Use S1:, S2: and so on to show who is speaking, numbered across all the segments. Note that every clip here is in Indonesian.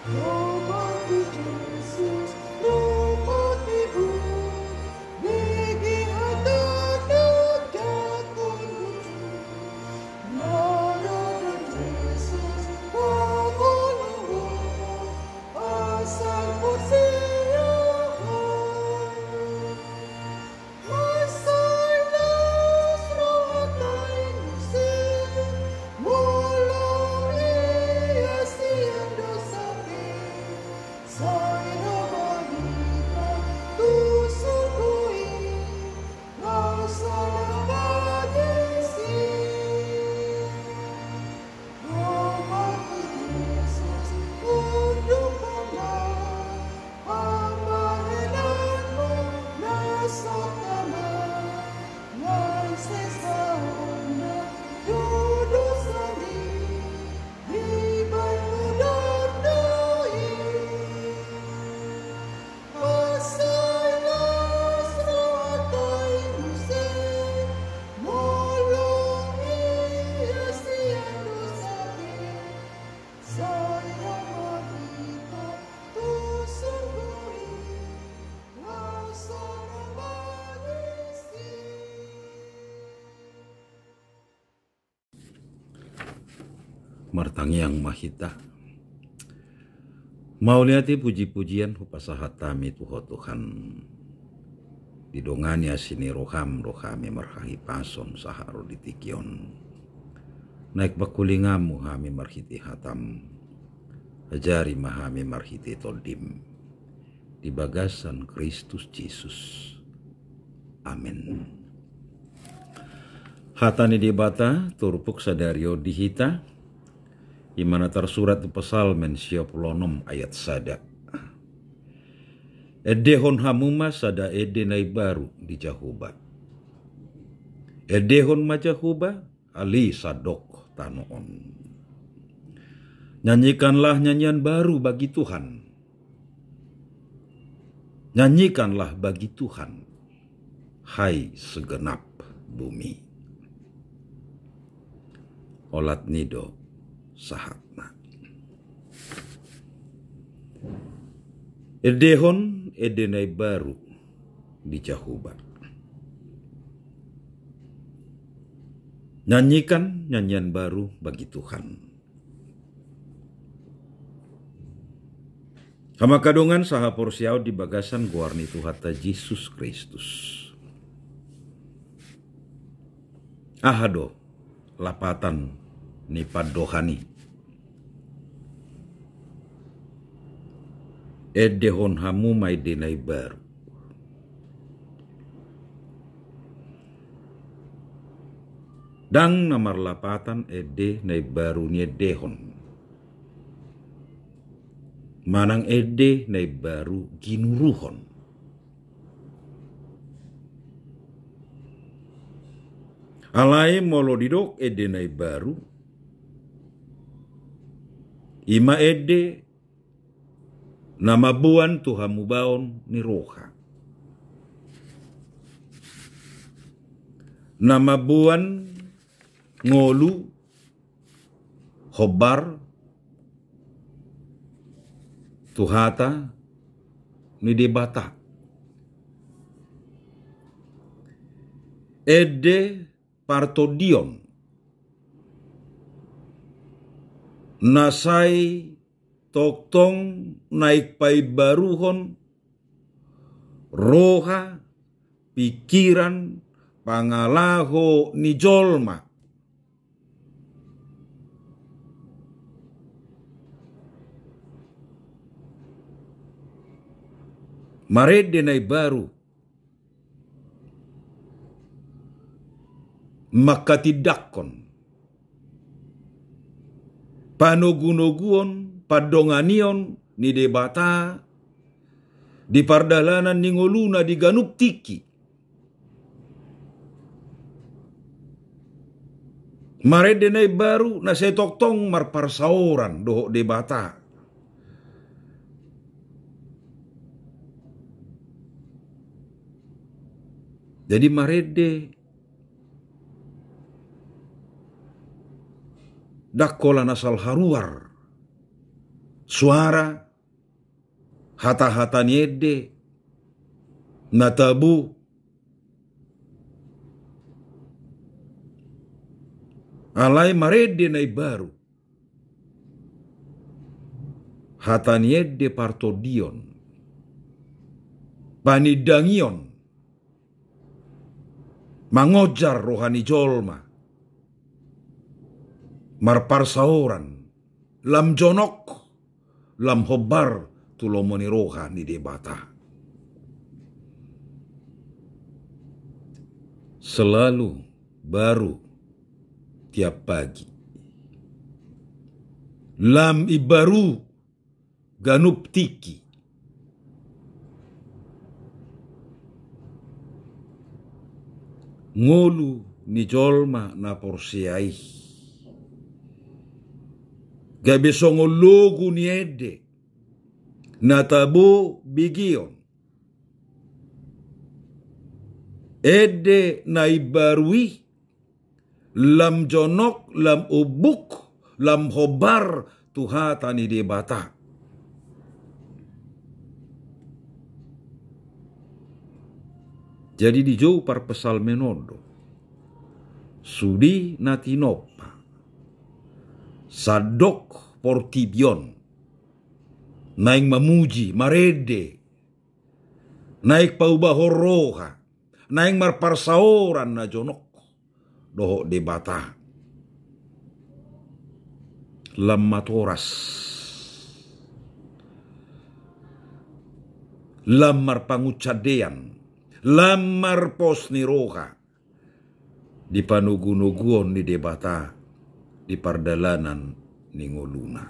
S1: Romati Jesus, romati bu, bigi hatana jatun lucu. Nararan Jesus, pangulungu, asal persiahan. Masailas rohatay musim, mulong iya siendo sakit. Saya balita tusukui, rasa nabagisi. Romati Jesus, undang panggal, pamahalanmu nasa kamay. Ngay sesaon na dudusani, iba'y mudandai. Masailas rohatay musim, mulong iya siendo sakit. Saya balita tusukui, rasa nabagisi.
S2: Martangiang mahita. Mauliati puji-pujian hupasahatami Tuho Tuhan. Didongania sini rohami marhahi pason saharo ditikyon. Naik bakulingamu hami marhiti hatam. Ajari mahami marhiti toldim. Di bagasan Kristus Yesus. Amin. Hatani dibata turpuk sadario dihita. Imana tersurat di Psalmen 96 ayat sada. Edehon hamuma sada edenai baru di Jahuba. Edehon majahuba ali sadok tanoon. Nyanyikanlah nyanyian baru bagi Tuhan. Nyanyikanlah bagi Tuhan. Hai segenap bumi. Olat nido sahatna. Edehon edenai baru di Jahuba. Nyanyikan nyanyian baru bagi Tuhan. Hama kadongan saha porsiau di bagasan guarni Tuhata Yesus Kristus. Ahado lapatan ni padohani. Edehon hamu mai denai baru. Dang namar lapatan ede nai baru ni dehon. Manang ede nai baru ginuruhon. Alai molo didok ede nai baru. Ima ede nama buan Tuhamu baon ni roha. Nama buan ngolu hobar Tuhata ni debata. Ede partodion nasai toktong naik pai baruhon roha pikiran pangalaho ni jolma. Marede nai baru makatidakon panogunoguon padonganion ni debata di pardalanan ni ngoluna di ganuk tiki. Marede nai baru na setoktong marparsauran doho debata. Jadi marede dakola nasal haruar suara hata-hata niede natabu alai marede nai baru hata niede partodion panidangion mangojar rohani jolma marparsaoran lam jonok lam hobar tulomoni rohani debata. Selalu baru tiap pagi. Lam ibaru ganup tiki. Ngolu ni jolma na porsiai. Gabe songo logu ni ede. Natabo bigion. Ede na ibarui. Lam jonok, lam ubuk, lam hobar tuhatani debata. Jadi di jauh par pesal menodo. Sudi natinopa. Sadok portibion. Naik memuji, marede. Naik paubahoroha. Naik marparsaoran na jonok. Doho debata. Lam matoras. Lam marpangucadean. Lamar pos ni roha di panugu-nuguon ni debata di pardalanan ni ngoluna.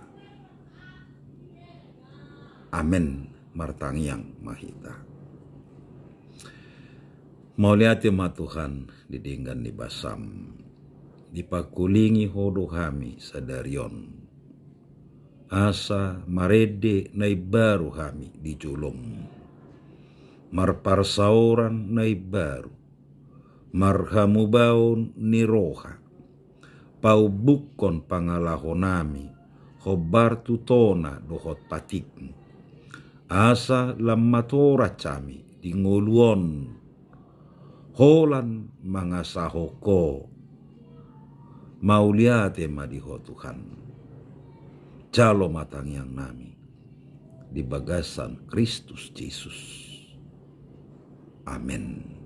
S2: Amen martangiang mahita. Mau lihat ya Tuhan didinggan di basam dipakulingi hodo kami sadarion asa marede nai baru kami di julom. Marparsauran nai baru, marhamu baun ni roha, pau bukon pangalahonami, hobar tutona dohot patik, asa lamatora cami di ngoluon, holan mangasahoko, mauliate madiho Tuhan, calo matang yang nami, di bagasan Kristus Yesus. Amin.